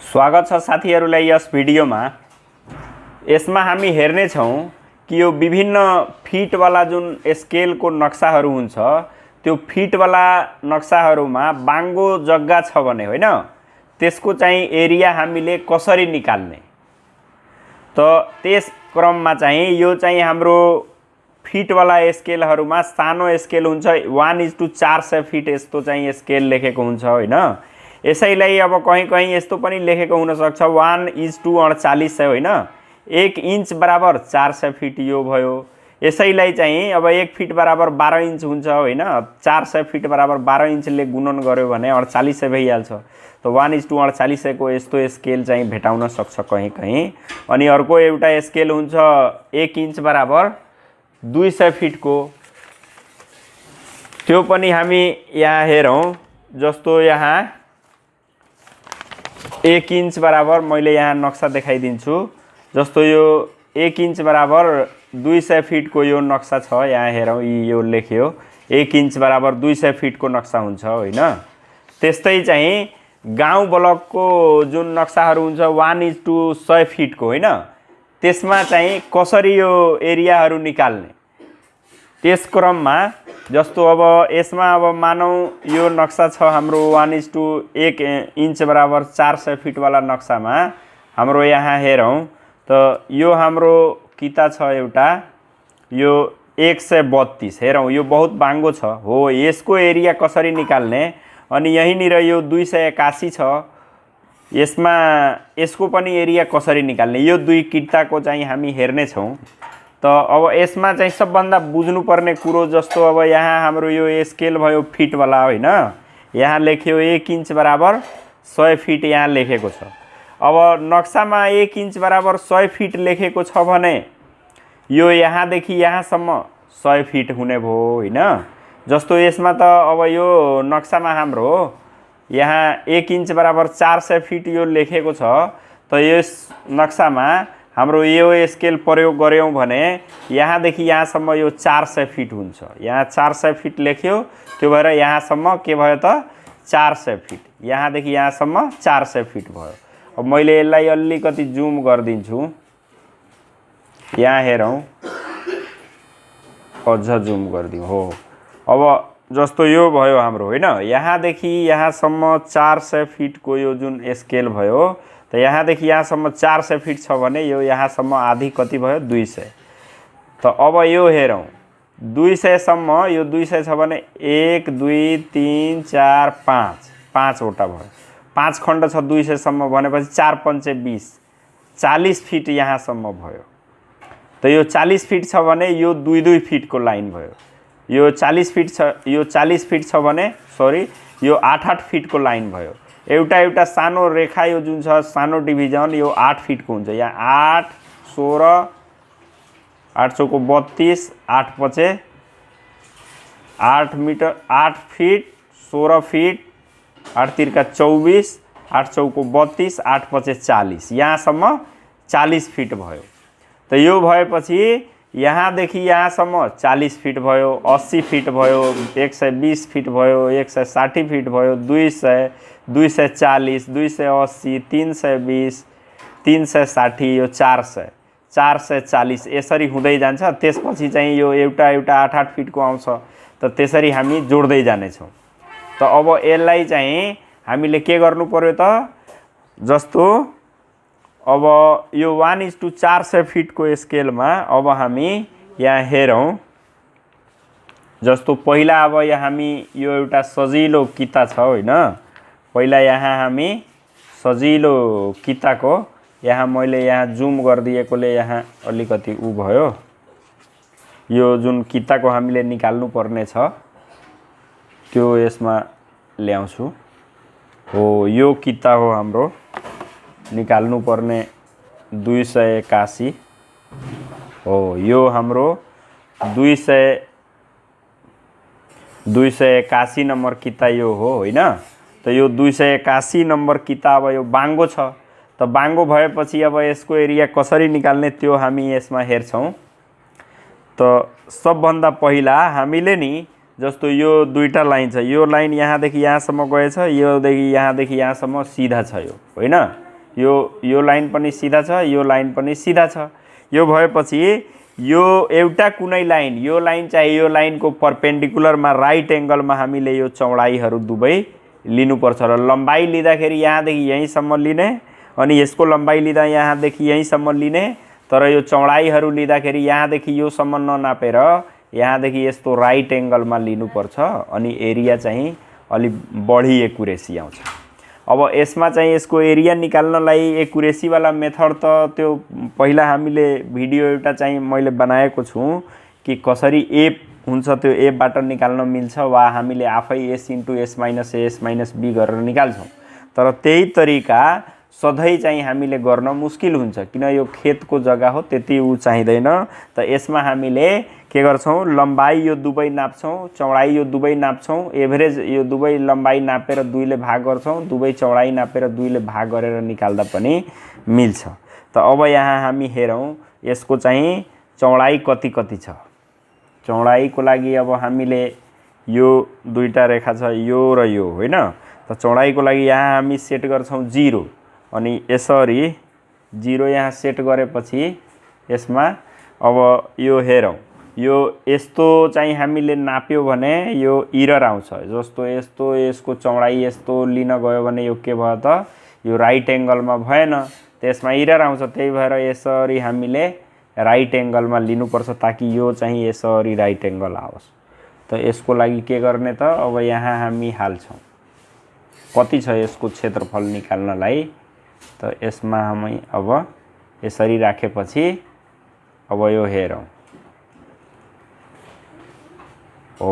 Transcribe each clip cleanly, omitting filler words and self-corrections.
स्वागत छ साथीहरुलाई यस भिडियोमा। यसमा हामी हेर्ने छौं कि यो विभिन्न फिट वाला जुन स्केलको नक्साहरु हुन्छ त्यो फिट वाला नक्साहरुमा बाङ्गो जग्गा छ भने हैन त्यसको चाहिँ एरिया हामीले कसरी निकाल्ने त त्यस क्रममा चाहिँ यो चाहिँ हाम्रो फिट वाला स्केलहरुमा सानो स्केल हुन्छ 1:400 फिट यस्तो चाहिँ स्केल लेखेको हुन्छ हैन। यसैलाई अब कहीं यस्तो पनि लेखेको हुन सक्छ 1:48 हैन। 1 इंच बराबर 400 फिट यो भयो। यसैलाई चाहिँ अब 1 फिट बराबर 12 इंच हुन्छ हैन। 400 फिट बराबर 12 इंचले गुणन गर्यो भने 48 भइहाल्छ। त 1:48 को यस्तो स्केल चाहिँ भेटाउन सक्छ कहीं। अनि अर्को एउटा स्केल हुन्छ 1 इंच बराबर 200 फिट को। त्यो पनि हामी यहाँ हेरौं। जस्तो यहाँ 1 इंच बराबर मैले यहाँ नक्सा देखाइदिन्छु। जस्तो यो 1 इंच बराबर 200 फिट को यो नक्सा छ। यहाँ हेरौं यो लेख्यो 1 इंच बराबर 200 फिट को नक्सा हुन्छ हैन। त्यस्तै चाहिँ गाउँ ब्लकको जुन नक्साहरु हुन्छ 1:100 फिट को हैन। त्यसमा चाहिँ कसरी यो एरियाहरु निकाल्ने त्यस क्रममा जस्तो अब यसमा अब मानौ यो नक्सा छ हाम्रो 1:1 इंच बराबर 400 फिट वाला नक्सामा हाम्रो यहाँ हेरौं त यो हाम्रो किता छ एउटा यो 132 हेरौं यो बहुत बाङ्गो छ हो। यसको एरिया कसरी निकाल्ने अनि यही निर यो 281 छ यसमा यसको पनि एरिया कसरी निकाल्ने यो दुई किताको चाहिँ हामी हेर्ने छौं। त अब यसमा चाहिँ सबभन्दा बुझ्नु पर्ने कुरो जस्तो अब यहाँ हाम्रो यो स्केल भयो फिट वाला हैन। यहाँ लेख्यो 1 इंच बराबर 100 फिट यहाँ लेखेको छ। अब नक्सामा 1 इंच बराबर 100 फिट लेखेको छ भने यो यहाँ देखि यहाँसम्म 100 फिट हुने भयो हैन। जस्तो यसमा त अब यो नक्सामा हाम्रो यहाँ 1 इंच बराबर 400 फिट यो लेखेको छ। त यस नक्सामा हाम्रो यो स्केल प्रयोग गर्यौं भने यहाँ देखि यहाँसम्म यो 400 फिट हुन्छ। यहाँ 400 फिट लेख्यो त्यो भएर यहाँसम्म के भयो त 400 फिट। यहाँ देखि यहाँसम्म 400 फिट भयो। अब मैले यसलाई अलिकति जुम गर्दिन्छु। यहाँ हेरौं अझ जुम गर्दिउँ हो। अब जस्तो यो भयो हाम्रो हैन। यहाँ देखि यहाँसम्म 400 फिट को यो जुन स्केल भयो त यहाँ देखि यहाँसम्म 400 फिट छ भने यो यहाँसम्म आधी कति भयो 200। त अब यो हेरौं 200 सम्म यो 200 छ भने 1 2 3 4 5 वटा भयो। 5 खण्ड छ 200 सम्म भनेपछि 4 5 20 40 फिट यहाँसम्म भयो। त यो 40 फिट छ भने यो 2 फिट को लाइन भयो। यो 40 फिट छ यो 40 फिट छ भने सरी यो 8 फिट को लाइन भयो। एउटा सानो रेखा यो जुन छ सानो डिभिजन यो 8 फिट को हुन्छ। यहाँ 8 16 8 चौको 32 8 पचे 8 मिटर 8 फिट 16 फिट 8 तिरका 24 8 चौको 32 8 पचे 40 यहाँसम्म 40 फिट भयो। त यो भएपछि यहाँ देखि यहाँसम्म 40 फिट भयो 80 फिट भयो 120 फिट भयो 160 फिट भयो 200 240 280 320 360 यो 400 440 यसरी हुँदै जान्छ। त्यसपछि चाहिँ यो एउटा 8 फिट को आउँछ। त त्यसरी हामी जोड्दै जाने छौं। त अब यसलाई चाहिँ हामीले के गर्नु पर्यो त जस्तो अब यो 1:400 फिट को स्केलमा अब हामी यहाँ हेरौं। जस्तो पहिला अब यहाँ हामी यो एउटा सजिलो किता छ हैन। पहिला यहाँ हामी सजिलो किताको यहाँ मैले यहाँ जुम गर्दिएकोले यहाँ अलिकति उ भयो। यो जुन किताको हामीले निकाल्नु पर्ने छ त्यो यसमा ल्याउँछु हो। यो किता हो हाम्रो निकाल्नु पर्ने 281 हो। यो हाम्रो 281 नम्बर किता यो हो हैन। त यो 281 नम्बर किता अब यो बाङ्गो छ। त बाङ्गो भएपछि अब यसको एरिया कसरी निकाल्ने त्यो हामी यसमा हेर्छौं। त सबभन्दा पहिला हामीले नि जस्तो यो दुईटा लाइन छ। यो लाइन यहाँ देखि यहाँसम्म गएछ यो देखि यहाँसम्म सिधा छ यो हैन। यो लाइन पनि सिधा छ, यो लाइन पनि सिधा छ। यो भएपछि यो एउटा कुनै लाइन, यो लाइन चाहिँ यो लाइनको परपेन्डिकुलरमा राइट एङ्गलमा हामीले यो चौडाइहरू दुवै लिनुपर्छ र लम्बाइ लिँदाखेरि यहाँदेखि यहीँसम्म लिने अनि यसको लम्बाइ लिँदा यहाँदेखि यहीँसम्म लिने। तर यो चौडाइहरू लिँदाखेरि यहाँदेखि योसम्म ननापेर यहाँदेखि यस्तो राइट एङ्गलमा लिनुपर्छ अनि एरिया चाहिँ अलि बढी एकुरेसी आउँछ। अब यसमा चाहिँ यसको एरिया निकाल्नलाई एकुरेसीवाला मेथड त त्यो पहिला हामीले भिडियो एउटा चाहिँ मैले बनाएको छु कि कसरी ए हुन्छ त्यो एबाट निकाल्न मिल्छ वा हामीले आफै S into S minus A S minus B गरेर निकाल्छौँ। तर त्यही तरिका सधैँ चाहिँ हामीले गर्न मुस्किल हुन्छ किन यो खेतको जग्गा हो, त्यति ऊ चाहिँदैन। त यसमा हामीले के गर्छौँ, लम्बाइ यो दुवै नाप्छौँ, चौडाइ यो दुवै नाप्छौँ, एभरेज यो दुवै लम्बाइ नापेर 2 ले भाग गर्छौँ, दुवै चौडाइ नापेर 2 ले भाग गरेर निकाल्दा पनि मिल्छ। त अब यहाँ हामी हेरौँ यसको चाहिँ चौडाइ कति कति छ। चौडाइको लागि अब हामीले यो दुईटा रेखा छ, यो र यो होइन। त चौडाइको लागि यहाँ हामी सेट गर्छौँ 0 अनि यसरी 0 यहाँ सेट गरेपछि यसमा अब यो हेरौँ, यो यस्तो चाहिँ हामीले नाप्यो भने यो इरर आउँछ। जस्तो यस्तो यसको चौडाइ यस्तो लिन गयो भने यो के भयो त यो राइट एङ्गलमा भएन, त्यसमा इरर आउँछ। त्यही भएर यसरी हामीले राइट एङ्गलमा लिनुपर्छ ताकि यो चाहिँ यसरी राइट एङ्गल आओस्। त यसको लागि के गर्ने त अब यहाँ हामी हाल्छौँ कति छ यसको क्षेत्रफल निकाल्नलाई। त यसमा हामी अब यसरी राखेपछि अब यो हेरौँ, हो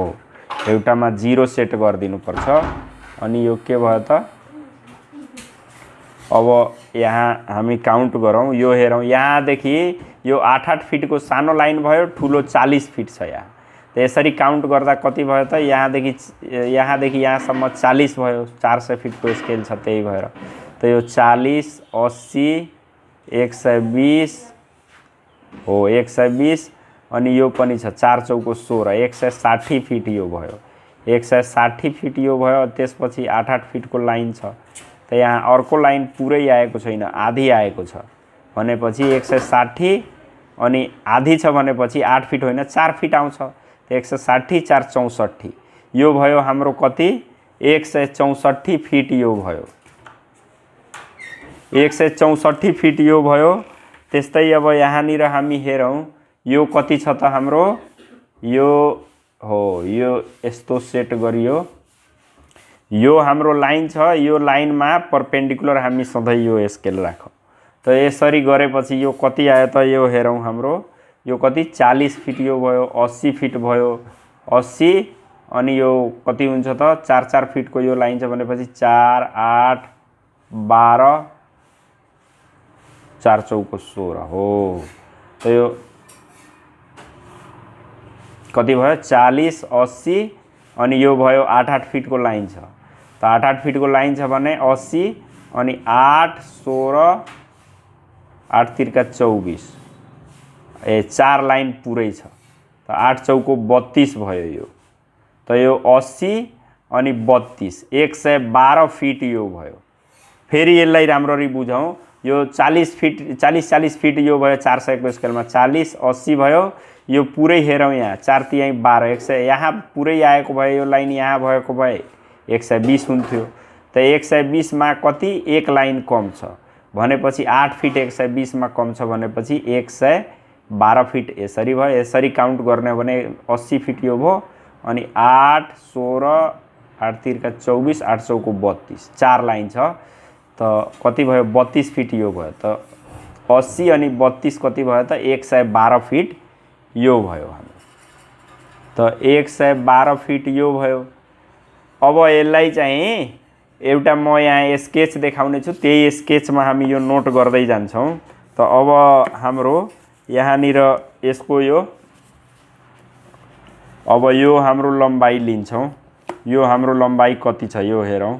एउटामा 0 सेट गरिदिनुपर्छ अनि यो के भयो त अब यहाँ हामी काउन्ट गरौँ, यो हेरौँ यहाँदेखि यो 8-8 फिटको सानो लाइन भयो, ठुलो 40 फिट छ यहाँ। त यसरी काउन्ट गर्दा कति भयो त यहाँदेखि यहाँसम्म 40 भयो, 400 फिटको स्केल छ। त्यही भएर त यो 40 80 120 हो 120 अनि यो पनि छ 4 चौको 16 160 फिट यो भयो, 160 फिट यो भयो। त्यसपछि 8-8 फिटको लाइन छ। त यहाँ अर्को लाइन पुरै आएको छैन, आधी आएको छ भनेपछि 160 अनि आधी छ भनेपछि 8 फिट होइन 4 फिट आउँछ। त 160 4 64 यो भयो हाम्रो कति 164 फिट यो भयो, 164 फिट यो भयो। त्यस्तै अब यहाँनिर हामी हेरौँ यो कति छ त हाम्रो, यो हो यो यस्तो सेट गरियो, यो हाम्रो लाइन छ, यो लाइनमा परपेन्डिकुलर हामी सधैँ यो स्केल राखौँ। त यसरी गरेपछि यो कति आयो त यो हेरौँ हाम्रो यो कति 40 फिट यो भयो, 80 फिट भयो, 80 अनि यो कति हुन्छ त 4-4 फिटको यो लाइन छ भनेपछि 4 8 12 4 चौको 16 हो। त यो कति भयो 40 80 अनि यो भयो 8-8 फिटको लाइन छ। त 8-8 फिटको लाइन छ भने 80 अनि 8 16 8 तिर्का 24 4 लाइन पुरै छ। त 8 चौको 32 भयो यो। त यो 80 अनि 32 112 फिट यो भयो। फेरि यसलाई राम्ररी बुझौँ, यो 40 फिट यो भयो 400 को स्केलमा 40 80 भयो। यो पुरै हेरौँ यहाँ 4 तिहाई 12 100 यहाँ पुरै आएको भए यो लाइन यहाँ भएको भए 120 हुन्थ्यो। त 120 मा कति एक लाइन कम छ भनेपछि 8 फिट 120 मा कम छ भनेपछि 112 फिट यसरी भयो। यसरी काउन्ट गर्ने भने 80 फिट यो भयो अनि 8 16 8 तिर्का 24 8 चौको 32 4 लाइन छ। त कति भयो 32 फिट यो भयो। त 80 अनि 32 कति भयो त 112 फिट यो भयो हाम्रो। त 112 फिट यो भयो। अब यसलाई चाहिँ एउटा म यहाँ स्केच देखाउने छु, त्यही स्केचमा हामी यो नोट गर्दै जान्छौँ। त अब हाम्रो यहाँनिर यसको यो अब यो हाम्रो लम्बाइ लिन्छौँ, यो हाम्रो लम्बाइ कति छ यो हेरौँ,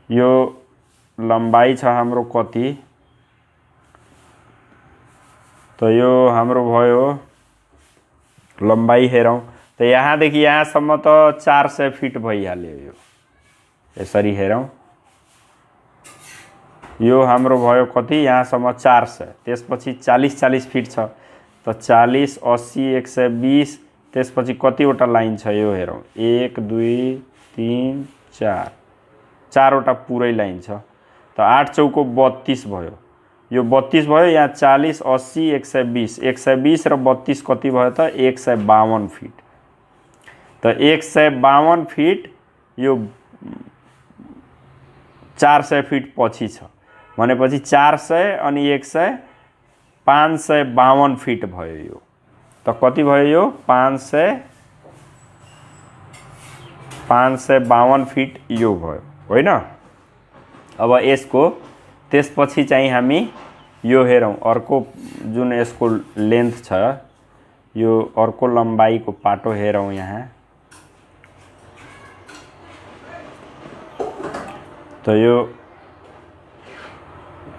यो लम्बाइ छ हाम्रो कति त यो हाम्रो भयो लम्बाइ हेरौँ। त यहाँदेखि यहाँसम्म त 400 फिट भइहाल्यो यो। यसरी हेरौँ यो हाम्रो भयो कति यहाँसम्म 400, त्यसपछि 40 फिट छ त 40 80 120, त्यसपछि कतिवटा लाइन छ यो हेरौँ 1 2 3 4, 4वटा पुरै लाइन छ त 8 चौको 32 भयो। यो 32 भयो, यहाँ 40 80 120, 120 र 32 कति भयो त 152 फिट। त 152 फिट यो 400 फिट पछि छ भनेपछि 400 अनि 100 552 फिट भयो यो। त कति भयो यो 552 फिट यो भयो होइन। अब यसको त्यसपछि चाहिँ हामी यो हेरौँ अर्को जुन यसको लेन्थ छ यो अर्को लम्बाइको पाटो हेरौँ यहाँ। त यो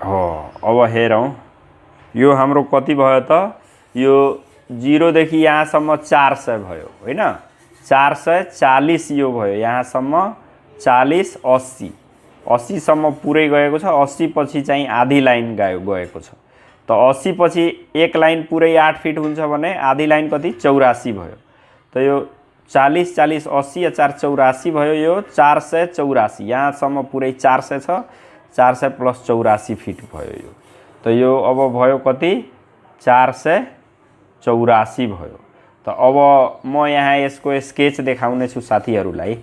हो अब हेरौँ यो हाम्रो कति भयो त यो 0 देखि यहाँसम्म 400 भयो होइन। 440 यो भयो यहाँसम्म 40 80, 80 सम्म पुरै गएको छ। 80 पछि चाहिँ आधी लाइन गएको छ त 80 पछि एक लाइन पुरै 8 फिट हुन्छ भने आधी लाइन कति 84 भयो। त यो 40 40 80 या 4 84 भयो यो 484, यहाँसम्म पुरै 400 छ, 400 प्लस 84 फिट भयो यो। त यो अब भयो कति 484 भयो। त अब म यहाँ यसको स्केच देखाउने छु साथीहरूलाई।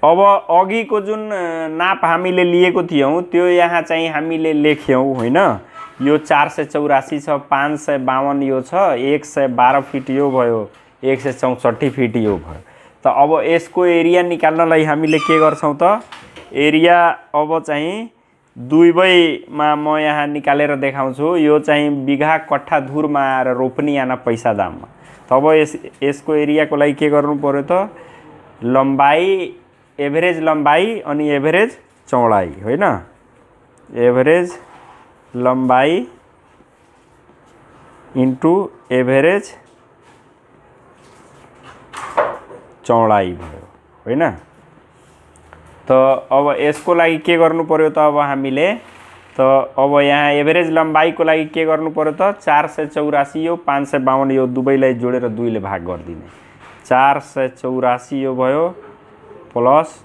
अब अघिको जुन नाप हामीले लिएको थियौँ त्यो यहाँ चाहिँ हामीले लेख्यौँ होइन। यो 484 छ, 552 यो छ, 112 फिट यो भयो, 164 फिट यो भयो। त अब यसको एरिया निकाल्नलाई हामीले के गर्छौँ त एरिया अब चाहिँ दुईवैमा म यहाँ निकालेर देखाउँछु। यो चाहिँ बिघा कट्ठा धुरमा आएर रोप्नी आना पैसा दाममा। तब यसको एरियाको लागि के गर्नु पर्यो त लम्बाई एभरेज लम्बाई अनि एभरेज चौडाई होइन। एभरेज लम्बाई इन्टु एभरेज चौडाई भयो होइन। त अब यसको लागि के गर्नु पर्यो त अब हामीले त अब यहाँ एभरेज लम्बाइको लागि के गर्नु पर्यो त 484 यो 552 यो दुवैलाई जोडेर 2 ले भाग गरिदिने। 484 यो भयो प्लस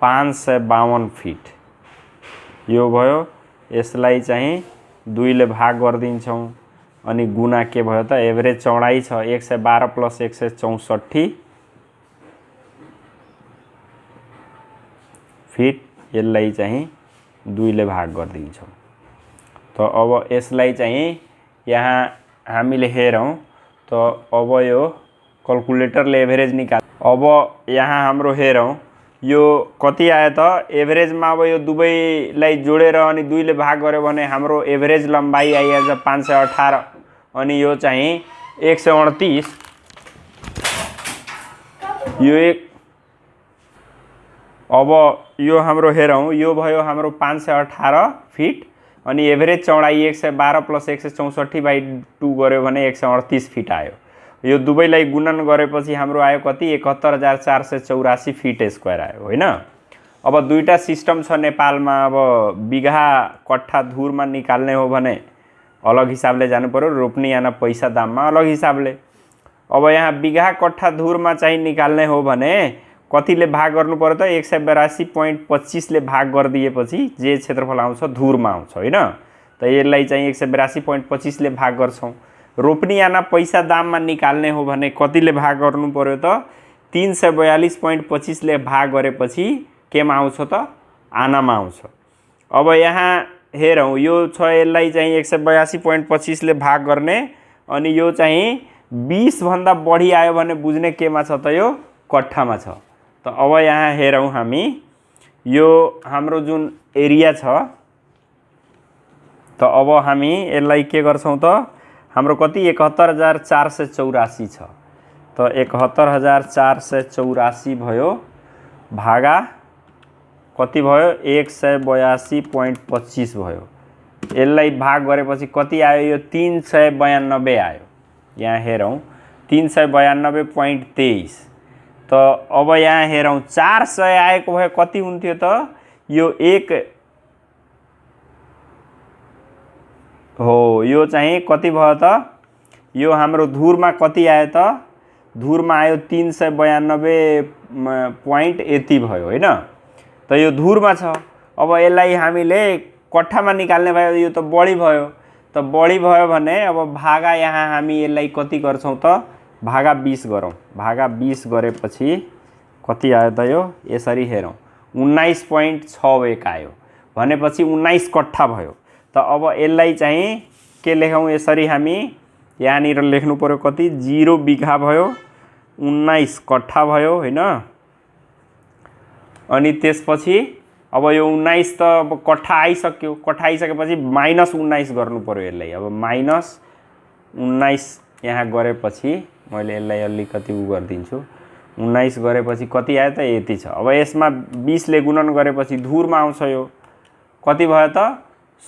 552 फिट यो भयो। यसलाई चाहिँ 2 ले भाग गरिदिन्छौँ अनि गुना के भयो त एभरेज चौडाई छ 112 प्लस 164 फिट, यसलाई चाहिँ 2 ले भाग गरिदिन्छौँ। त अब यसलाई चाहिँ यहाँ हामीले हेरौँ त अब यो क्याल्कुलेटरले एभरेज निकाल। अब यहाँ हाम्रो हेरौँ यो कति आयो त एभरेजमा। अब यो दुवैलाई जोडेर अनि 2 ले भाग गर्यो भने हाम्रो एभरेज लम्बाई आइहाल्छ 518 अनि यो चाहिँ 138 यो एक। अब यो हाम्रो हेरौँ यो भयो हाम्रो 518 फिट अनि एभरेज चौडाई 112 प्लस 164/2 गर्यो भने 138 फिट आयो। यो दुवैलाई गुणन गरेपछि हाम्रो आयो कति 71484 फिट स्क्वायर आयो होइन। अब दुईटा सिस्टम छ नेपालमा। अब बिघा कट्ठा धुरमा निकाल्ने हो भने अलग हिसाबले जानु पर्यो, रोप्नी आना पैसा दाममा अलग हिसाबले। अब यहाँ बिघा कट्ठा धुरमा चाहिँ निकाल्ने हो भने कतिले भाग गर्नु पर्यो त 182.25 ले भाग गरिदिएपछि जे क्षेत्रफल आउँछ धुरमा आउँछ होइन। त यसलाई चाहिँ 182.25 ले भाग गर्छौँ। रोप्नी आना पैसा दाममा निकाल्ने हो भने कतिले भाग गर्नु पर्यो त 342.25 ले भाग गरेपछि केमा आउँछ त आनामा आउँछ। अब यहाँ हेरौँ यो छ यसलाई चाहिँ 182.25 ले भाग गर्ने अनि यो चाहिँ 20 भन्दा बढी आयो भने बुझ्ने केमा छ त यो कट्ठामा छ। त अब यहाँ हेरौँ हामी यो हाम्रो जुन एरिया छ त अब हामी यसलाई के गर्छौँ त हाम्रो कति 71484 छ। त 71484 भयो भागा कति भयो 182.25 भयो। यसलाई भाग गरेपछि कति आयो यो 392 आयो। यहाँ हेरौँ 392.23। त अब यहाँ हेरौँ 400 आएको भए कति हुन्थ्यो त यो 1 हो यो चाहिँ कति भयो त यो हाम्रो धुरमा कति आयो त धुरमा आयो 392 पॉइंट यति भयो हैन त यो धुरमा छ अब यसलाई हामीले कट्ठामा निकाल्ने भयो यो त बढी भयो त बढी भयो भने अब भागा यहाँ हामी यसलाई कति गर्छौं त भागा 20 गरौँ भागा 20 गरेपछि कति आयो त यो यसरी हेरौँ 19.61 आयो भनेपछि 19 कट्ठा भयो त अब यसलाई चाहिँ के लेखौं यसरी हामी यहाँनिर लेख्नु पर्यो कति 0 बिघा भयो 19 कट्ठा भयो हैन अनि त्यसपछि अब यो 19 त अब कट्ठा आइसक्यो कट्ठा आइसकेपछि -19 गर्नु पर्यो यसलाई अब -19 यहाँ गरेपछि मैले यसलाई अलिकति उ गर्दिन्छु 19 गरेपछि कति आयो त यति छ अब यसमा 20 ले गुणन गरेपछि धुरमा आउँछ यो कति भयो त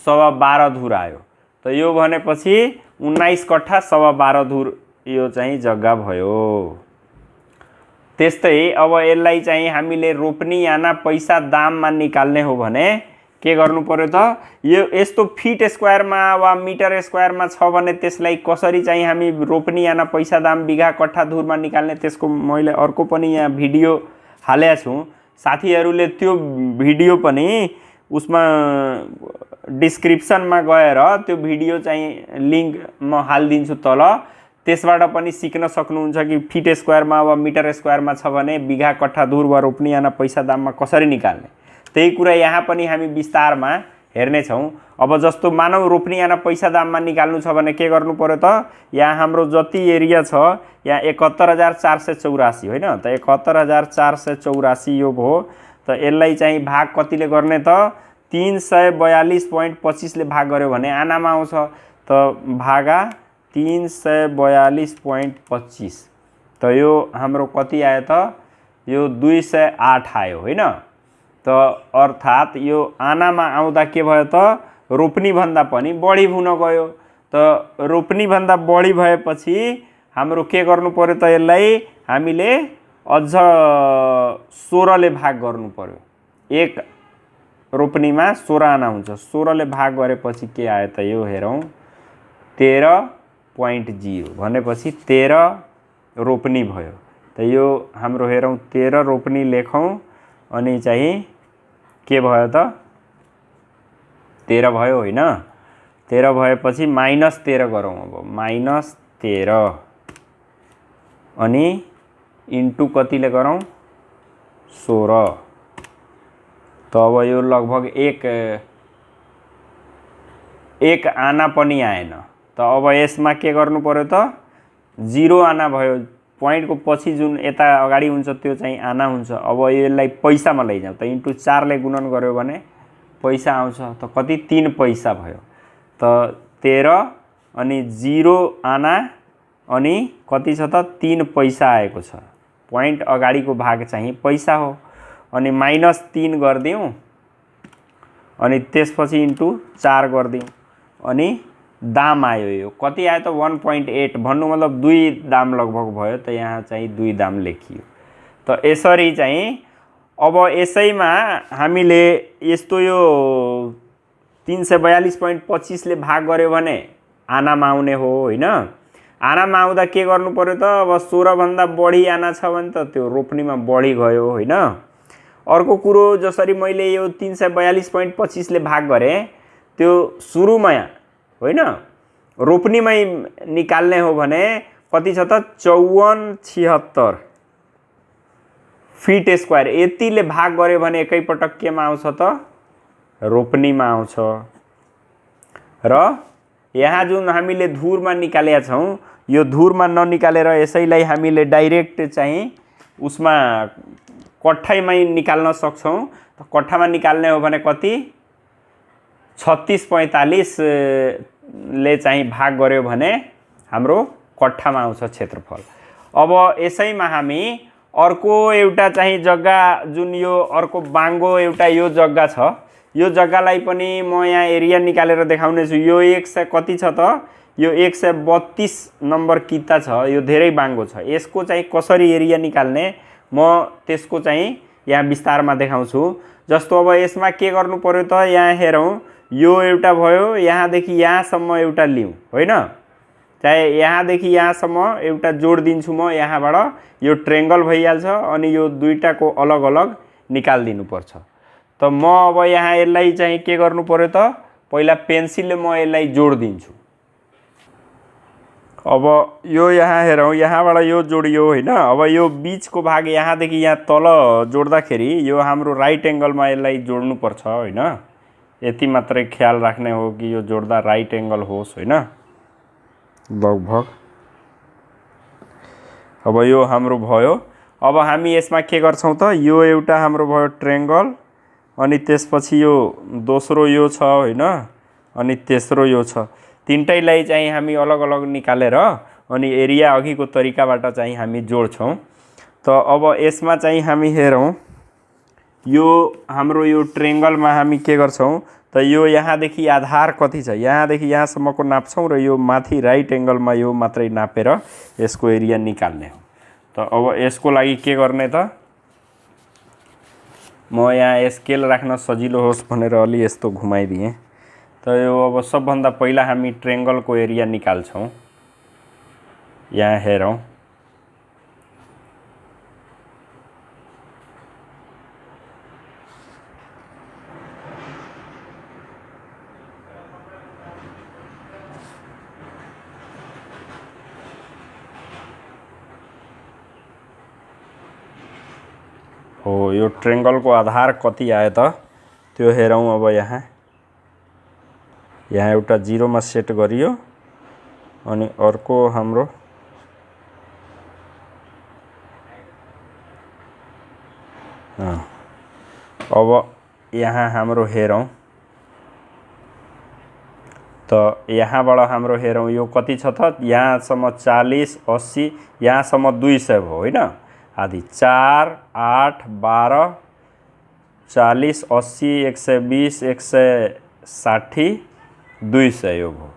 12.5 धुर आयो त यो भनेपछि 19 कट्ठा 12.5 धुर यो चाहिँ जग्गा भयो त्यस्तै अब यसलाई चाहिँ हामीले रोप्नी याना पैसा दाममा निकाल्ने हो भने के गर्नु पर्यो त यो यस्तो फिट स्क्वायरमा वा मिटर स्क्वायरमा छ भने त्यसलाई कसरी चाहिँ हामी रोप्नी याना पैसा दाम बिघा कट्ठा धुरमा निकाल्ने त्यसको मैले अर्को पनि यहाँ भिडियो हालेको छु साथीहरुले त्यो भिडियो पनि उसमा डिस्क्रिप्सनमा गएर त्यो भिडियो चाहिँ लिंक म हाल्दिन्छु तल त्यसबाट पनि सिक्न सक्नुहुन्छ कि फिट स्क्वायरमा वा मिटर स्क्वायरमा छ भने बिघा कट्ठा धुर वा रोप्नी याना पैसा दाममा कसरी निकाल्ने त्यही कुरा यहाँ पनि हामी विस्तारमा हेर्ने छौं अब जस्तो मानव रोप्नी याना पैसा दाममा निकाल्नु छ भने के गर्नु पर्यो त यहाँ हाम्रो जति एरिया छ यहाँ 71484 हैन त 71484 यो भयो त यसलाई चाहिँ भाग कतिले गर्ने त 342.25 ले भाग गर्यो भने आनामा आउँछ त भागा 342.25 त यो हाम्रो कति आयो त यो 208 आयो हैन त अर्थात यो आनामा आउँदा के भयो त रोप्नी भन्दा पनि बढी हुन गयो त रोप्नी भन्दा बढी भएपछि हाम्रो के गर्नु पर्यो त यसलाई हामीले अझ 16 ले भाग गर्नु पर्यो एक रोप्नीमा 16 आना हुन्छ 16 ले भाग गरेपछि के आयो त यो हेरौं 13.0 भनेपछि 13 रोप्नी भयो त यो हाम्रो हेरौं 13 रोप्नी लेखौं अनि चाहिँ के भयो त 13 भयो हैन 13 भएपछि -13 गरौं अब -13 अनि इन्टु कतिले गरौं 16 त अब यो लगभग एक आना पनि आएन त अब यसमा के गर्नु पर्यो त 0 आना भयो पॉइन्ट को पछि जुन यता अगाडि हुन्छ त्यो चाहिँ आना हुन्छ अब यसलाई पैसामा लैजाऊ त इन्टु 4 ले गुणन गर्यो भने पैसा आउँछ त कति 3 पैसा भयो त 13 अनि 0 आना अनि कति छ त 3 पैसा आएको छ पॉइन्ट अगाडिको भाग चाहिँ पैसा हो अनि -3 गर्दियौ अनि त्यसपछि इन्टु 4 गर्दियौ अनि दाम आयो यो कति आयो त 1.8 भन्नु मतलब 2 दाम लगभग भयो त यहाँ चाहिँ 2 दाम लेखियो त यसरी चाहिँ अब यसैमा हामीले यस्तो यो 342.25 ले भाग गर्यो भने आनामा आउने हो हैन आनामा आउँदा के गर्नु पर्यो त अब 16 भन्दा बढी आना छ भने त त्यो रोप्नीमा बढी गयो हैन अर्को कुरो जसरी मैले यो 342.25 ले भाग गरे त्यो सुरुमा हैन रोप्नीमै निकाल्ने हो भने कति छ त 5476 फिट स्क्वायर यतिले भाग गर्यो भने एकै पटक केमा आउँछ त रोप्नीमा आउँछ र यहाँ जुन हामीले धुरमा निकालेका छौं यो धुरमा ननिकालेर यसैलाई हामीले डाइरेक्ट चाहिँ उसमा कट्ठामै निकाल्न सक्छौं त कट्ठामा निकाल्ने हो भने कति 3645 ले चाहिँ भाग गर्यो भने हाम्रो कट्ठामा आउँछ क्षेत्रफल अब यसैमा हामी अर्को एउटा चाहिँ जग्गा जुन यो अर्को बाङ्गो एउटा यो जग्गा छ यो जग्गालाई पनि म यहाँ एरिया निकालेर देखाउने छु यो 100 कति छ त यो 132 नम्बर किता छ यो धेरै बाङ्गो छ यसको चाहिँ कसरी एरिया निकाल्ने म त्यसको चाहिँ यहाँ विस्तारमा देखाउँछु जस्तो अब यसमा के गर्नु पर्यो त यहाँ हेरौं यो एउटा भयो, यहाँदेखि यहाँसम्म एउटा लिउँ होइन, चाहे यहाँदेखि यहाँसम्म एउटा जोड दिन्छु म, यहाँबाट यो ट्रेङ्गल भइहाल्छ अनि यो दुईटाको अलग अलग निकालिदिनु पर्छ। त म अब यहाँ यसलाई चाहिँ के गर्नु पर्यो त, पहिला पेन्सिलले म यसलाई जोड दिन्छु। अब यो यहाँ हेरौँ, यहाँबाट यो जोडियो होइन। अब यो बिचको भाग यहाँदेखि यहाँ तल जोड्दाखेरि यो हाम्रो राइट एङ्गलमा यसलाई जोड्नुपर्छ होइन। यति मात्रै ख्याल राख्ने हो कि यो जोड्दा राइट एङ्गल होस् होइन लगभग। अब यो हाम्रो भयो। अब हामी यसमा के गर्छौँ त, यो एउटा हाम्रो भयो ट्रेङ्गल, अनि त्यसपछि यो दोस्रो यो छ होइन, अनि तेस्रो यो छ। तीनटैलाई चाहिँ हामी अलग अलग निकालेर अनि एरिया अघिको तरिकाबाट चाहिँ हामी जोड्छौँ। त अब यसमा चाहिँ हामी हेरौँ, यो हाम्रो यो ट्रेङ्गलमा हामी के गर्छौँ त, यो यहाँदेखि आधार कति छ, यहाँदेखि यहाँसम्मको नाप्छौँ र यो माथि राइट एङ्गलमा यो मात्रै नापेर यसको एरिया निकाल्ने हो। त अब यसको लागि के गर्ने त, म यहाँ स्केल राख्न सजिलो होस् भनेर अलि यस्तो घुमाइदिएँ। त यो अब सबभन्दा पहिला हामी ट्रेङ्गलको एरिया निकाल्छौँ। यहाँ हेरौँ, हो यो ट्रेङ्गलको आधार कति आयो त त्यो हेरौँ। अब यहाँ एउटा 0 मा सेट गरियो अनि अर्को हाम्रो अब यहाँ हाम्रो हेरौँ त यहाँबाट हाम्रो हेरौँ यो कति छ त, यहाँसम्म 40 80, यहाँसम्म 200 भयो होइन। आदि 4 8 12 40 80 120 160 200 यो भयो।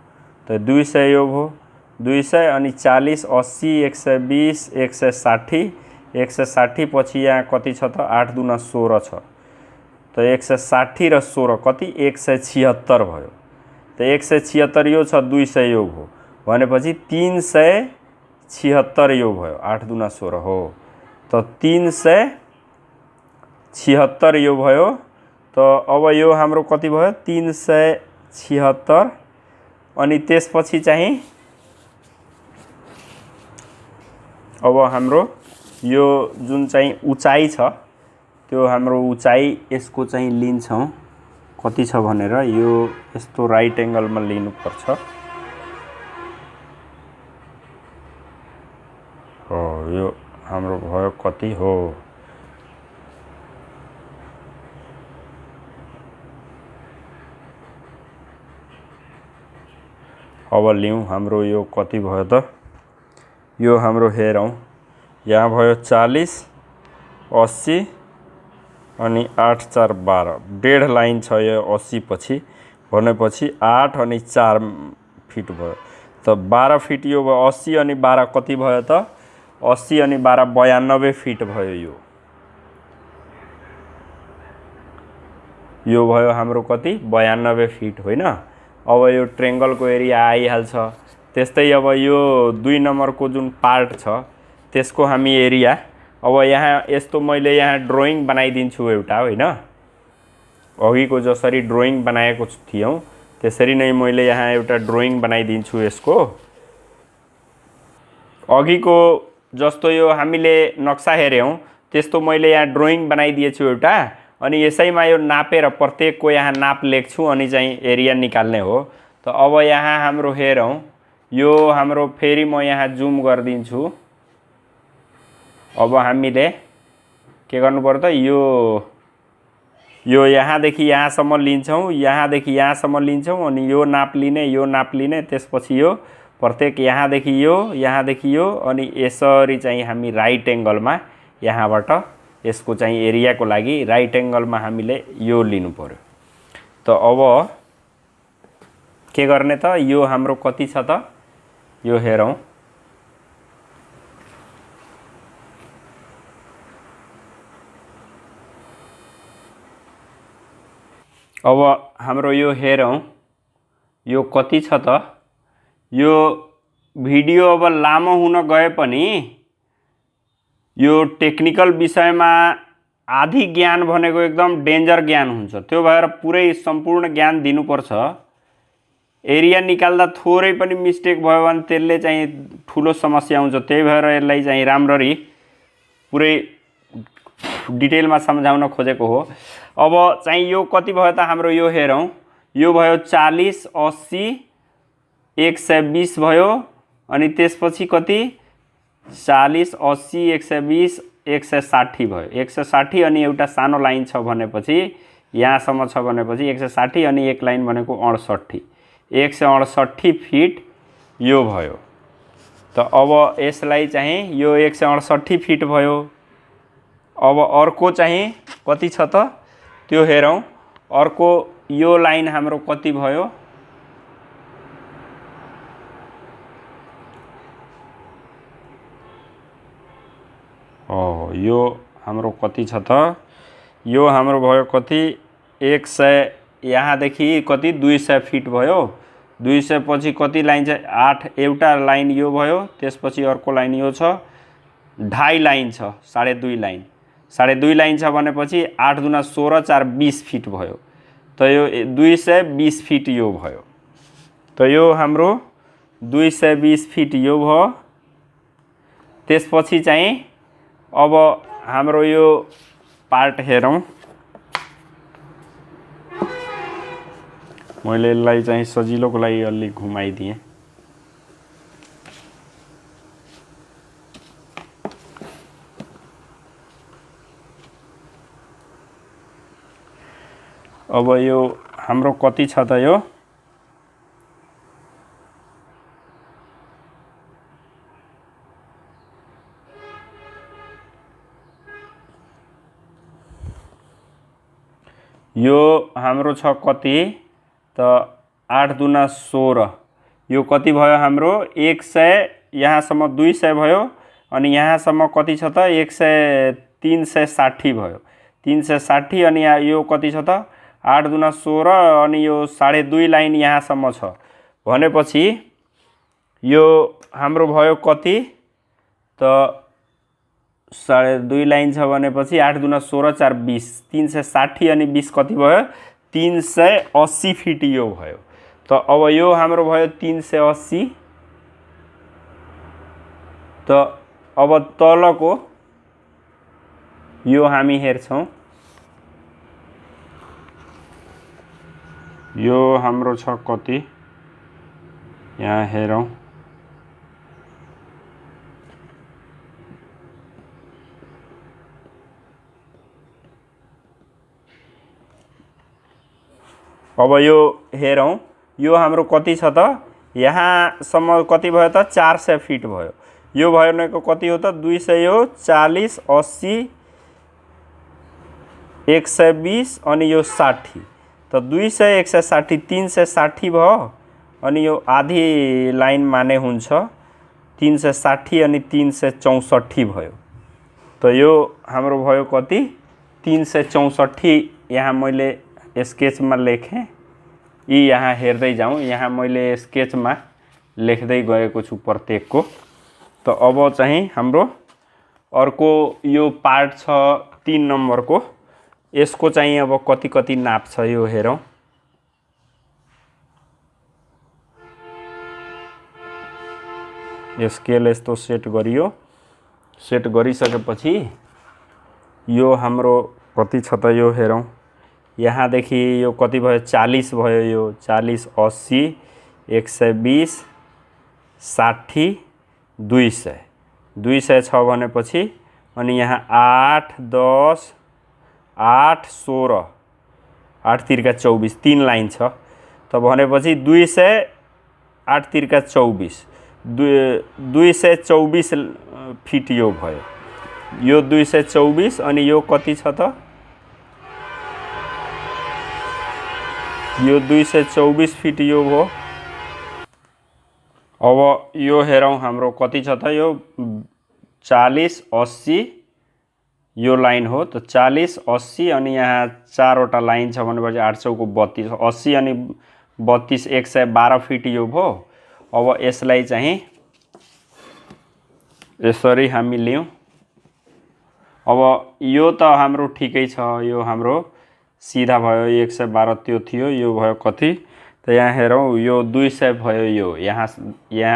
त 200 यो भयो, 200 अनि 40 80 120 160 160 पछि यहाँ कति छ त, 8 दूना 16 छ। त 160 र 16 कति 176 भयो। त 176 यो छ, 200 यो भयो भनेपछि 376 यो भयो, 8 दूना 16 हो। त 376 यो भयो। त अब यो हाम्रो कति भयो 376, अनि त्यसपछि चाहिँ अब हाम्रो यो जुन चाहिँ उचाइ छ त्यो हाम्रो उचाइ यसको चाहिँ लिन्छौँ कति छ भनेर, यो यस्तो राइट एङ्गलमा लिनुपर्छ। हो यो हाम्रो भयो कति हो, अब लिउँ हाम्रो यो कति भयो त, यो हाम्रो हेरौँ यहाँ भयो 40 80 अनि 8 4 12, 1.5 लाइन छ यो 80 पछि भनेपछि 8 अनि 4 फिट भयो। त 12 फिट यो भयो, 80 अनि 12 कति भयो त, 80 अनि 12 92 फिट भयो। यो भयो हाम्रो कति 92 फिट होइन। अब यो ट्रेङ्गलको एरिया आइहाल्छ। त्यस्तै अब यो 2 नम्बरको जुन पार्ट छ त्यसको हामी एरिया, अब यहाँ यस्तो मैले यहाँ ड्रइङ बनाइदिन्छु एउटा होइन, अघिको जसरी ड्रइङ बनाएको थियौँ त्यसरी नै मैले यहाँ एउटा ड्रइङ बनाइदिन्छु यसको। अघिको जस्तो यो हामीले नक्सा हेऱ्यौँ त्यस्तो मैले यहाँ ड्रइङ बनाइदिएछु एउटा, अनि यसैमा यो नापेर प्रत्येकको यहाँ नाप लेख्छु अनि चाहिँ एरिया निकाल्ने हो। त अब यहाँ हाम्रो हेरौँ, यो हाम्रो फेरि म यहाँ जुम गरिदिन्छु। अब हामीले के गर्नु पर्यो त, यो यहाँदेखि यहाँसम्म लिन्छौँ, यहाँदेखि यहाँसम्म लिन्छौँ, अनि यो नाप लिने, त्यसपछि यो प्रत्येक यहाँदेखि यो अनि यसरी चाहिँ हामी राइट एङ्गलमा यहाँबाट यसको चाहिँ एरियाको लागि राइट एङ्गलमा हामीले यो लिनु पर्यो। त अब के गर्ने त, यो हाम्रो कति छ त, यो हेरौँ अब हाम्रो यो हेरौँ यो कति छ त। यो भिडियो अब लामो हुन गए पनि यो टेक्निकल विषयमा आधी ज्ञान भनेको एकदम डेन्जर ज्ञान हुन्छ, त्यो भएर पुरै सम्पूर्ण ज्ञान दिनुपर्छ। एरिया निकाल्दा थोरै पनि मिस्टेक भयो भने त्यसले चाहिँ ठुलो समस्या हुन्छ, त्यही भएर यसलाई चाहिँ राम्ररी पुरै डिटेलमा सम्झाउन खोजेको हो। अब चाहिँ यो कति भयो त हाम्रो, यो हेरौँ, यो भयो 40, 80, 120 भयो, अनि त्यसपछि कति 40, 80, 120, 160 भयो। 160 अनि एउटा सानो लाइन छ भनेपछि यहाँसम्म छ भनेपछि 160 अनि एक लाइन भनेको 68, 168 फिट यो भयो। त अब यसलाई चाहिँ यो 168 फिट भयो। अब अर्को चाहिँ कति छ त त्यो हेरौँ। अर्को यो लाइन हाम्रो कति भयो, यो हाम्रो कति छ त, यो हाम्रो भयो कति 100, यहाँदेखि कति 200 फिट भयो। 200 पछि कति लाइन छ 8, एउटा लाइन यो भयो, त्यसपछि अर्को लाइन यो छ, 2.5 लाइन छ, 2.5 लाइन, 2.5 लाइन छ भनेपछि 8 दुना 16, 4 20 फिट भयो। त यो 220 फिट यो भयो। त यो हाम्रो 220 फिट यो भयो। त्यसपछि चाहिँ अब हाम्रो यो पार्ट हेरौँ। मैले यसलाई चाहिँ सजिलोको लागि अलि घुमाइदिएँ। अब यो हाम्रो कति छ त यो, यो हाम्रो छ कति त 8 दुना 16, यो कति भयो हाम्रो 100, यहाँसम्म 200 भयो, अनि यहाँसम्म कति छ त 360 भयो। 360 अनि यो कति छ त 8 दुना 16 अनि यो 2.5 लाइन यहाँसम्म छ भनेपछि यो हाम्रो भयो कति त 2.5 लाइन छ भनेपछि 8 दुना 16, 4 20, 360 अनि 20 कति भयो 380 फिट यो भयो। त अब यो हाम्रो भयो 380। त अब तलको यो हामी हेर्छौँ, यो हाम्रो छ कति, यहाँ हेरौँ, अब यो हेरौँ, यो हाम्रो कति छ त, यहाँसम्म कति भयो त 400 फिट भयो। यो भयो भनेको कति हो त 240, 80, 120 अनि यो 60, त 200, 160, 360 भयो, अनि यो आधी लाइन माने हुन्छ 360 अनि 364 भयो। त यो हाम्रो भयो कति 364। यहाँ मैले स्केचमा लेखेँ, यी यहाँ हेर्दै जाउँ, यहाँ मैले स्केचमा लेख्दै गएको छु प्रत्येकको। त अब चाहिँ हाम्रो अर्को यो पार्ट छ 3 नम्बरको, यसको चाहिँ अब कति कति नाप छ यो हेरौँ। स्केल यस्तो सेट गरियो, सेट गरिसकेपछि यो हाम्रो कति छ त यो हेरौँ, यहाँदेखि यो कति भयो 40 भयो, यो 40, 80, 120, 60, 200, 200 छ भनेपछि अनि यहाँ 8, 10, 8, 16, 8 तिर्का 24, 3 लाइन छ। त भनेपछि 200, 8 तिर्का 24, 224 फिट यो भयो। यो 224 अनि यो कति छ त, यो 224 फिट यो भयो। अब यो हेरौँ हाम्रो कति छ त, यो 40, 80, यो लाइन हो त 40 80 अनि यहाँ 4 वटा लाइन छ भनेपछि 8 चौको 32 80 अनि 32 112 फिट यो भयो। अब यसलाई चाहिँ यसरी हामी लियौं। अब यो त हाम्रो ठिकै छ, यो हाम्रो सीधा भयो 112 त्यो थियो, यो भयो कति त यहाँ हेरौँ यो 200 भयो, यो यहाँ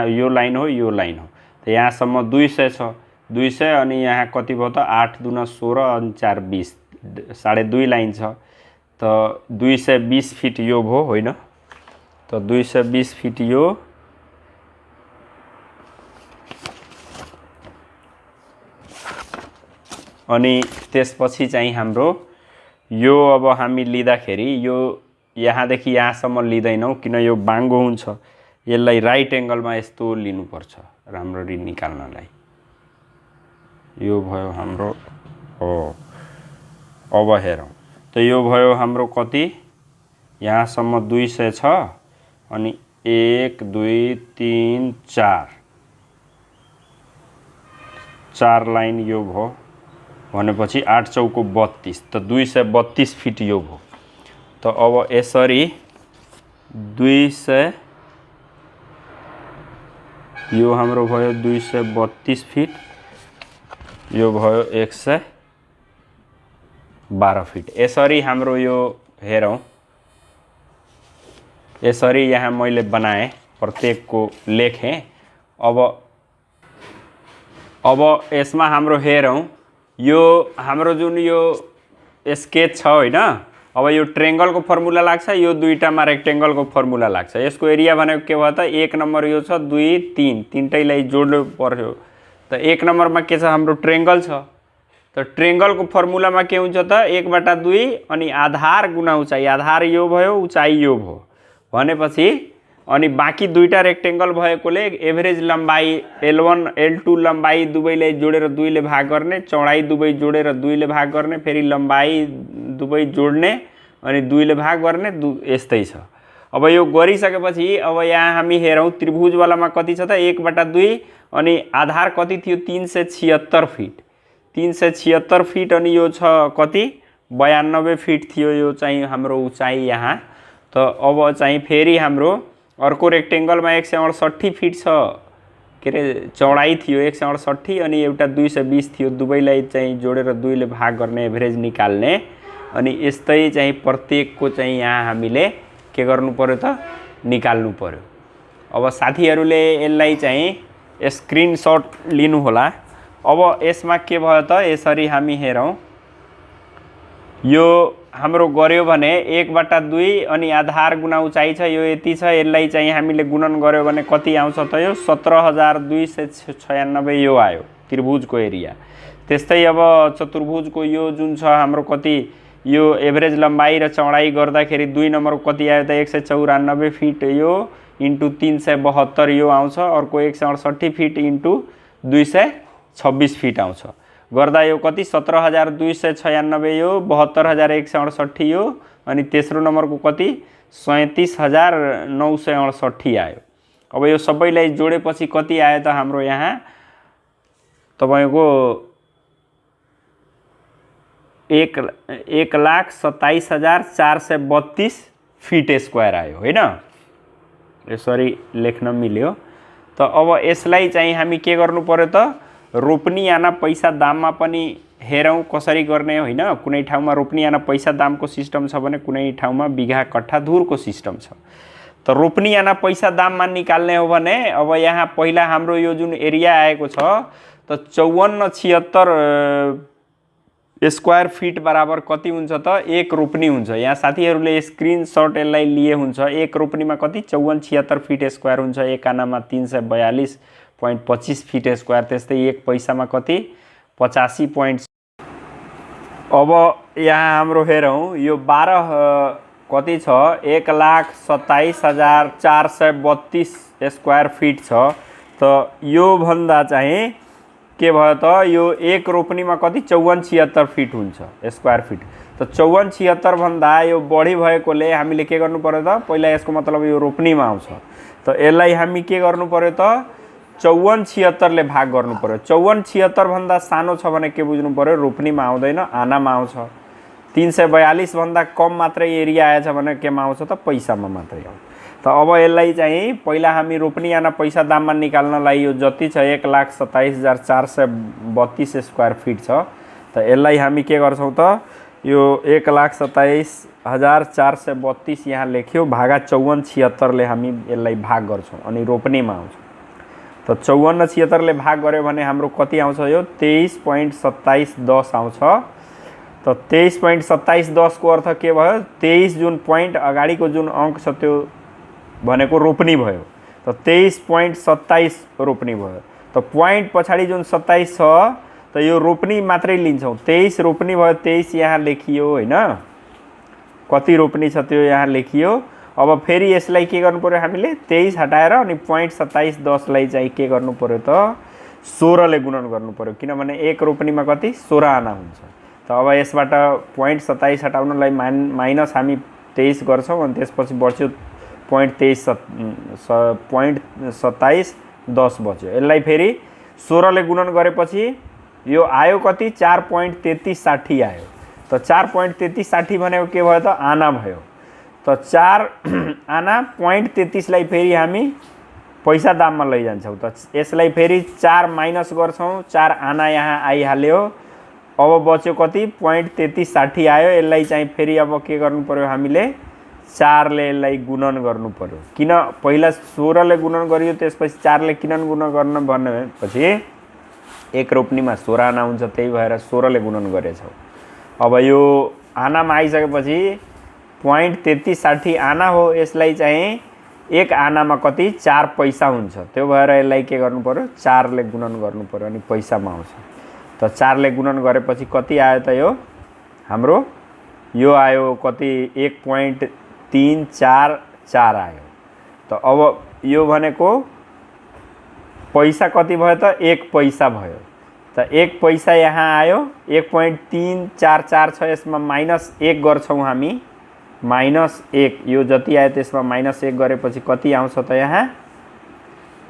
यो लाइन हो, यो लाइन हो त यहाँसम्म 200 छ, 200 अनि यहाँ कति भयो त 8 दूना 16 अनि 4 20 2.5 लाइन छ त 220 फिट यो भयो होइन त 220 फिट यो अनि त्यसपछि चाहिँ हाम्रो यो अब हामी लिँदाखेरि यो यहाँदेखि यहाँसम्म लिँदैनौँ किन यो बाङ्गो हुन्छ, यसलाई राइट एङ्गलमा यस्तो लिनुपर्छ राम्ररी निकाल्नलाई। यो भयो हाम्रो हो। अब हेरौँ त यो भयो हाम्रो कति यहाँसम्म 200 छ अनि 1 2 3 4 लाइन यो भयो भनेपछि 8 चौको 32 त 232 फिट यो भयो। त अब यसरी 200 यो हाम्रो भयो 232 फिट, यो भयो 112 फिट। यसरी हाम्रो यो हेरौँ, यसरी यहाँ मैले बनाएँ, प्रत्येकको लेखेँ। अब यसमा हाम्रो हेरौँ, यो हाम्रो जुन यो स्केच छ होइन, अब यो ट्रेंगल को फर्मुला लाग्छ, यो दुईटामा रेक्टेंगल को फर्मुला लाग्छ। यसको एरिया भनेको के भयो त 1 नम्बर यो छ 2 3 तीनटैलाई जोड्नु पर्यो त 1 नम्बरमा के छ हाम्रो ट्रेंगल छ त ट्रेंगल को फर्मुलामा के हुन्छ त 1/2 अनि आधार गुना उचाइ, आधार यो भयो उचाइ यो भयो भनेपछि अनि बाँकी दुईटा रेक्टेंगल भएकोले एभरेज लम्बाई L1 L2 लम्बाई दुवैलाई जोडेर 2 ले भाग गर्ने, चौडाई दुवै जोडेर 2 ले भाग गर्ने, फेरि लम्बाई दुवै जोड्ने अनि 2 ले भाग गर्ने, यस्तै छ। अब यो गरिसकेपछि अब यहाँ हामी हेरौँ त्रिभुज वालामा कति छ त 1/2 अनि आधार कति थियो 376 फिट, 376 फिट अनि यो छ कति 92 फिट थियो यो चाहिँ हाम्रो उचाइ यहाँ। त अब चाहिँ फेरि हाम्रो अर्को रेक्टेंगलमा 168 फिट छ के रे चौडाई थियो 168 अनि एउटा 220 थियो, दुवैलाई चाहिँ जोडेर 2 ले भाग गर्ने, एभरेज निकाल्ने अनि यस्तै चाहिँ प्रत्येकको चाहिँ यहाँ हामीले के गर्नु पर्यो त निकाल्नु पर्यो। अब साथीहरूले यसलाई चाहिँ स्क्रिनशट लिनु होला। अब यसमा के भयो त यसरी हामी हेरौँ, यो हाम्रो गर्यो भने 1/2 अनि आधार गुना उचाइ छ, यो यति छ, यसलाई चाहिँ हामीले गुणन गर्यो भने कति आउँछ त यो 17,296 यो आयो त्रिभुजको एरिया। त्यस्तै अब चतुर्भुजको यो जुन छ हाम्रो कति यो एभरेज लम्बाई र चौडाई गर्दाखेरि 2 नम्बर कति आयो त 194 फिट यो इन्टु 372 यो आउँछ, अर्को 168 फिट इन्टु 226 फिट आउँछ, गर्दा यो कति 17,296 यो 72,168 यो अनि तेस्रो नम्बरको कति 37,968 आयो। अब यो सबैलाई जोडेपछि कति आयो त हाम्रो यहाँ तपाईको 1,27,432 फिट स्क्वायर आयो होइन, यसरी लेख्न मिल्यो। त अब यसलाई चाहिँ हामी के गर्नु पर्यो त रोपनी आना पैसा दाममा पनि हेरौँ कसरी गर्ने होइन। कुनै ठाउँमा रोपनी आना पैसा दामको सिस्टम छ भने कुनै ठाउँमा बिघा कट्ठा धुरको सिस्टम छ। त रोपनी आना पैसा दाममा निकाल्ने हो भने अब यहाँ पहिला हाम्रो यो जुन एरिया आएको छ त 5476 स्क्वायर फिट बराबर कति हुन्छ त 1 रोपनी हुन्छ। यहाँ साथीहरूले स्क्रिनशट यसलाई लिए हुन्छ, 1 रोपनीमा कति 5476 फिट स्क्वायर हुन्छ, 1 आनामा 342.25 फिट स्क्वायर, त्यस्तै 1 पैसामा कति 85. अब यहाँ हाम्रो हेरौँ यो 12 कति छ 1,27,432 स्क्वायर फिट छ। त यो भन्दा चाहिँ के भयो त यो 1 रोपनीमा कति 5476 फिट हुन्छ स्क्वायर फिट। त 5476 भन्दा यो बढी भएकोले हामीले के गर्नु पर्यो त पहिला यसको मतलब यो रोपनीमा आउँछ। त यसलाई हामी के गर्नु पर्यो त 5476 ले भाग गर्नु पर्यो। 5476 भन्दा सानो छ भने के बुझ्नु पर्यो, रोप्नीमा आउँदैन, आनामा आउँछ। 342 भन्दा कम मात्रै एरिया आएछ भने केमा आउँछ त, पैसामा मात्रै आउँछ। त अब यसलाई चाहिँ पहिला हामी रोप्नी आना पैसा दाममा निकाल्नलाई यो जति छ 1,27,432 स्क्वायर फिट छ। त यसलाई हामी के गर्छौँ त, यो 1,27,432 यहाँ लेख्यो भागा 5476 ले हामी यसलाई भाग गर्छौँ अनि रोप्नीमा आउँछ। त 5476 ले भाग गर्यो भने हाम्रो कति आउँछ, यो 23.2710 आउँछ। त 23.2710 को अर्थ के भयो, 23 जुन पोइन्ट अगाडिको जुन अङ्क छ त्यो भनेको रोप्नी भयो। त 23.27 रोप्नी भयो। त पोइन्ट पछाडि जुन 27 छ त यो रोप्नी मात्रै लिन्छौँ। 23 रोप्नी भयो, 23 यहाँ लेखियो होइन, कति रोप्नी छ त्यो यहाँ लेखियो। अब फेरि यसलाई के गर्नु पर्यो, हामीले 23 हटाएर अनि 0.2710 लाई चाहिँ के गर्नु पर्यो त, 16 ले गुणन गर्नु पर्यो, किनभने एक रोप्नीमा कति 16 आना हुन्छ। त अब यसबाट 0.27 हटाउनलाई माइनस हामी 23 गर्छौँ अनि त्यसपछि बच्यो 0.2710 बच्यो। यसलाई फेरि 16 ले गुणन गरेपछि यो आयो कति, 4.3360 आयो। त 4.3360 भनेको के भयो त, आना भयो। त 4 आना 0.33 लाई फेरि हामी पैसा दाममा लैजान्छौँ। त यसलाई फेरि 4 माइनस गर्छौँ, 4 आना यहाँ आइहाल्यो। अब बच्यो कति, 0.3360 आयो। यसलाई चाहिँ फेरि अब के गर्नु पर्यो, हामीले 4 ले यसलाई गुणन गर्नु पर्यो। किन पहिला 16 ले गुणन गरियो, त्यसपछि 4 ले किन गुणन गर्न भनेपछि एक रोप्नीमा 16 आना हुन्छ, त्यही भएर 16 ले गुणन गरेछौँ। अब यो आनामा आइसकेपछि 0.3360 आना हो, यसलाई चाहिँ एक आनामा कति, 4 पैसा हुन्छ। त्यो भएर यसलाई के गर्नु पर्यो, 4 ले गुणन गर्नु पर्यो अनि पैसामा आउँछ। त 4 ले गुणन गरेपछि कति आयो त, यो हाम्रो यो आयो कति, 1.344 आयो। त अब यो भनेको पैसा कति भयो त, 1 पैसा भयो। त 1 पैसा यहाँ आयो, 1.344 छ, यसमा -1 गर्छौँ हामी, -1 यो जति आयो त्यसमा -1 गरेपछि कति आउँछ त,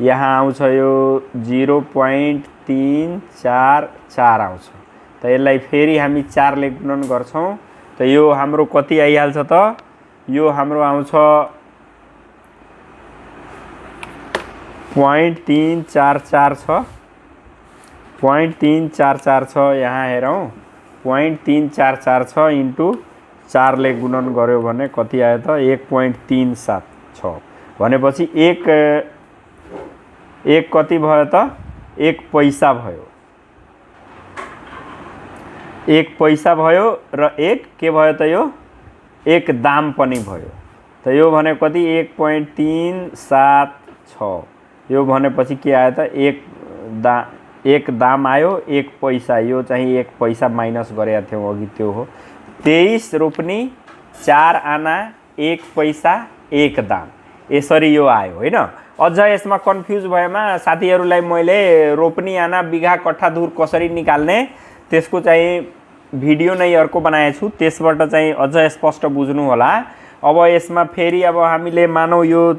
यहाँ आउँछ यो 0.344 आउँछ। त यसलाई फेरि हामी 4 ले गुणन गर्छौँ। त यो हाम्रो कति आइहाल्छ त, यो हाम्रो आउँछ 0.344 छ, 0.344 छ, यहाँ हेरौँ 0.344 छ इन्टु 4 ले गुणन गर्यो भने कति आयो त, 1.37 छ। भनेपछि एक कति भयो त, 1 पैसा भयो। 1 पैसा भयो र 1 के भयो त, यो 1 दाम पनि भयो। त यो भने कति, 1.376। यो भनेपछि के आयो त, 1 दाम आयो, 1 पैसा, यो चाहिँ 1 पैसा माइनस गरेका थियौँ अघि, त्यो हो। 23 रोप्नी, 4 आना, 1 पैसा, 1 दाम, यसरी यो आयो होइन। अझ यसमा कन्फ्युज भएमा साथीहरूलाई मैले रोप्नी आना बिघा कट्ठा धुर कसरी निकाल्ने त्यसको चाहिँ भिडियो नै अर्को बनाएको छु, त्यसबाट चाहिँ अझ स्पष्ट बुझ्नु होला। अब यसमा फेरि अब हामीले मानौँ यो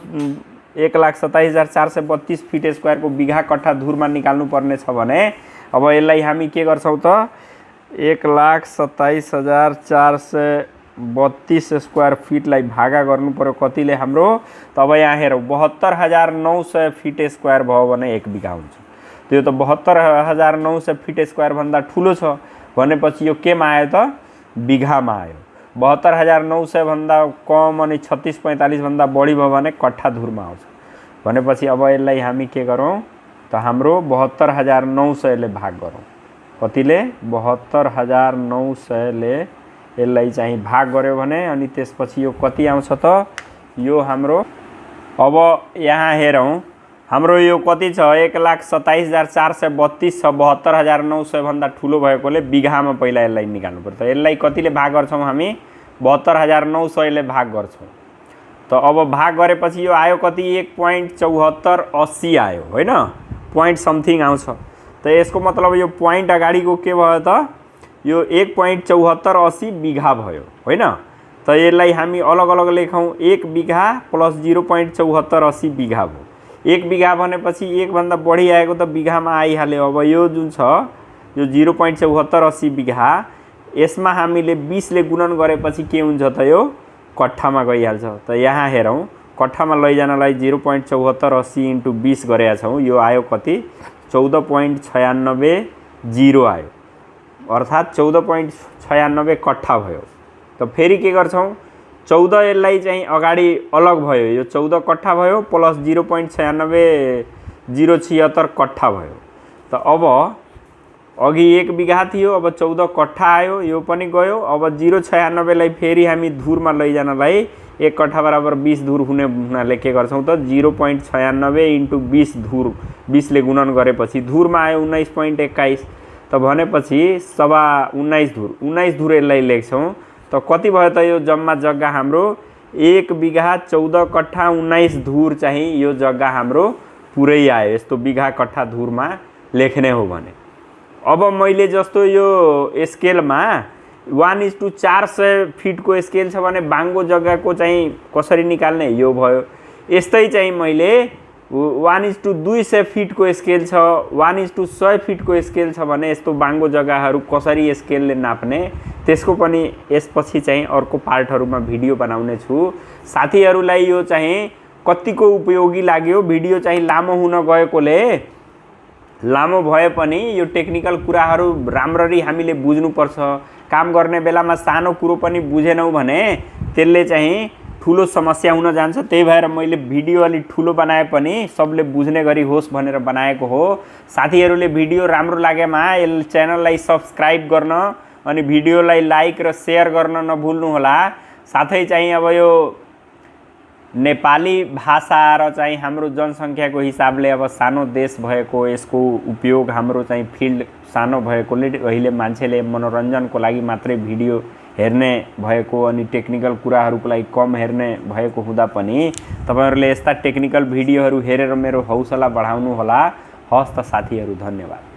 1,27,432 फिट स्क्वायरको बिघा कट्ठा धुरमा निकाल्नु पर्ने छ भने अब यसलाई हामी के गर्छौँ त, 1,27,432 स्क्वायर फिटलाई भागा गर्नु पर्यो कतिले हाम्रो। तब यहाँ हेरौँ 72,900 फिट स्क्वायर भयो भने 1 बिघा हुन्छ। त्यो त 72,900 फिट स्क्वायर भन्दा ठुलो छ भनेपछि यो केमा आयो त, बिघामा आयो। 72,900 भन्दा कम अनि 36-45 भन्दा बढी भयो भने कट्ठा धुरमा आउँछ। भनेपछि अब यसलाई हामी के गरौँ त, हाम्रो 72,900 ले भाग गरौँ। कतिले, 72,900 ले यसलाई चाहिँ भाग गर्यो भने अनि त्यसपछि यो कति आउँछ त, यो हाम्रो अब यहाँ हेरौँ हाम्रो यो कति छ, 1,27,432 छ, 72,900 भन्दा ठुलो भएकोले बिघामा पहिला यसलाई निकाल्नु पर्छ। यसलाई कतिले भाग गर्छौँ हामी, 72,900 ले भाग गर्छौँ। त अब भाग गरेपछि यो आयो कति, 1.7480 आयो होइन, पोइन्ट समथिङ आउँछ। त यसको मतलब यो पोइन्ट अगाडिको के भयो त, यो 1.7480 बिघा भयो होइन। त यसलाई हामी अलग अलग लेखौँ, 1 बिघा प्लस 0.7480 बिघा भयो। 1 बिघा भनेपछि 1 भन्दा बढी आएको त बिघामा आइहाल्यो। अब यो जुन छ यो 0.7480 बिघा यसमा हामीले 20 ले गुणन गरेपछि के हुन्छ त यो कट्ठामा गइहाल्छ। त यहाँ हेरौँ कट्ठामा लैजानलाई 0.7480 × 20 गरेका छौँ। यो आयो कति 14.96 आयो, अर्थात् 14.96 कट्ठा भयो। त फेरि के गर्छौँ 14 यसलाई चाहिँ अगाडि अलग भयो, यो 14 कट्ठा भयो प्लस 0.96 कट्ठा भयो। त अब अघि 1 बिघा थियो, अब 14 कट्ठा आयो, यो पनि गयो। अब 0.96 लाई फेरि हामी धुरमा लैजानलाई 1 कट्ठा बराबर 20 धुर हुने हुनाले के गर्छौँ त 0.96 × 20 धुर 20 ले गुणन गरेपछि धुरमा आयो 19.21। त भनेपछि सवा 19 धुर 19 धुर यसलाई लेख्छौँ। त कति भयो त यो जम्मा जग्गा हाम्रो 1 बिघा 14 कट्ठा 19 धुर चाहिँ यो जग्गा हाम्रो पुरै आयो। यस्तो बिघा कट्ठा धुरमा लेख्ने हो भने अब मैले जस्तो यो स्केलमा 1:400 फिटको स्केल छ भने बाङ्गो जग्गाको चाहिँ कसरी निकाल्ने यो भयो। यस्तै चाहिँ मैले 1:200 फिटको स्केल छ 1:100 फिटको स्केल छ भने यस्तो बाङ्गो जग्गाहरू कसरी स्केलले नाप्ने त्यसको पनि यसपछि चाहिँ अर्को पार्टहरुमा भिडियो बनाउने छु। साथीहरूलाई यो चाहिँ कतिको उपयोगी लाग्यो। भिडियो चाहिँ लामो हुन गएकोले लामो भए पनि यो टेक्निकल कुराहरू राम्ररी हामीले बुझ्नुपर्छ। काम गर्ने बेलामा सानो कुरो पनि बुझेनौ भने त्यसले चाहिँ ठुलो समस्या हुन जान्छ। त्यही भएर मैले भिडियो अलि ठुलो बनाए पनि सबले बुझ्ने गरी होस् भनेर बनाएको हो। साथीहरूले भिडियो राम्रो लागेमा यस च्यानललाई सब्स्क्राइब गर्न अनि भिडियोलाई लाइक र शेयर गर्न नभुल्नु होला। साथै चाहिँ अब यो नेपाली भाषा र चाहिँ हाम्रो जनसङ्ख्याको हिसाबले अब सानो देश भएको यसको उपयोग हाम्रो चाहिँ फिल्ड सानो भएकोले अहिले मान्छेले मनोरञ्जनको लागि मात्रै भिडियो हेर्ने भएको अनि टेक्निकल कुराहरूको लागि कम हेर्ने भएको हुँदा पनि तपाईहरुले यस्ता टेक्निकल भिडियोहरू हेरेर मेरो हौसला बढाउनु होला। हस् त साथीहरू, धन्यवाद।